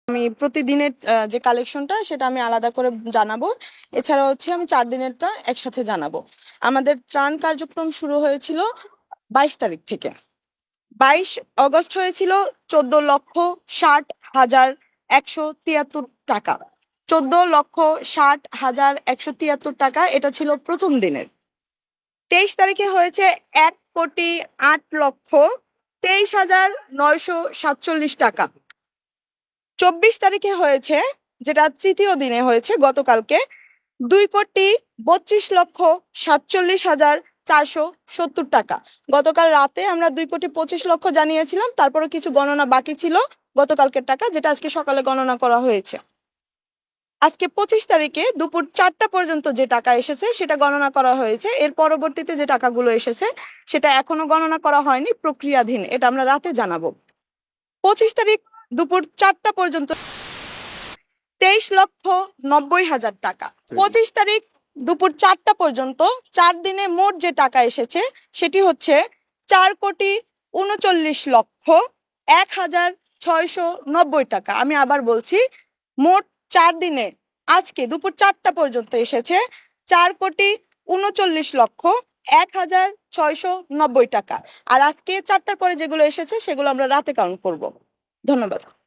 আমি প্রতিদিনের যে কালেকশনটা সেটা আমি আলাদা করে জানাবো। এছাড়া হচ্ছে আমি 4 দিনেরটা একসাথে জানাবো। আমাদের ত্রাণ কার্যক্রম শুরু হয়েছিল 22 তারিখ থেকে। 22 অগস্ট হয়েছিল 14,60,173 টাকা। 14,60,173 টাকা, এটা ছিল প্রথম দিনের। 23 তারিখে হয়েছে 1,08,23,947 টাকা। 24 তারিখে হয়েছে, যেটা তৃতীয় দিনে হয়েছে গতকালকে, 2,32,47,470 টাকা। গতকাল রাতে আমরা 2,25,00,000 জানিয়েছিলাম, তারপরে কিছু গণনা বাকি ছিল গতকালকের টাকা, যেটা আজকে সকালে গণনা করা হয়েছে। আজকে 25 তারিখে দুপুর 4টা পর্যন্ত যে টাকা এসেছে সেটা গণনা করা হয়েছে। এর পরবর্তীতে যে টাকাগুলো এসেছে সেটা এখনো গণনা করা হয়নি, প্রক্রিয়াধীন, এটা আমরা রাতে জানাবো। 25 তারিখ দুপুর 4টা পর্যন্ত 23,90,000 টাকা। 25 তারিখ দুপুর 4টা পর্যন্ত 4 দিনে মোট যে টাকা এসেছে সেটি হচ্ছে 4,39,01,690 টাকা। আমি আবার বলছি, মোট 4 দিনে আজকে দুপুর 4টা পর্যন্ত এসেছে 4,39,01,690 টাকা। আর আজকে 4টার পরে যেগুলো এসেছে সেগুলো আমরা রাতে কাউন্ট করব। ধন্যবাদ।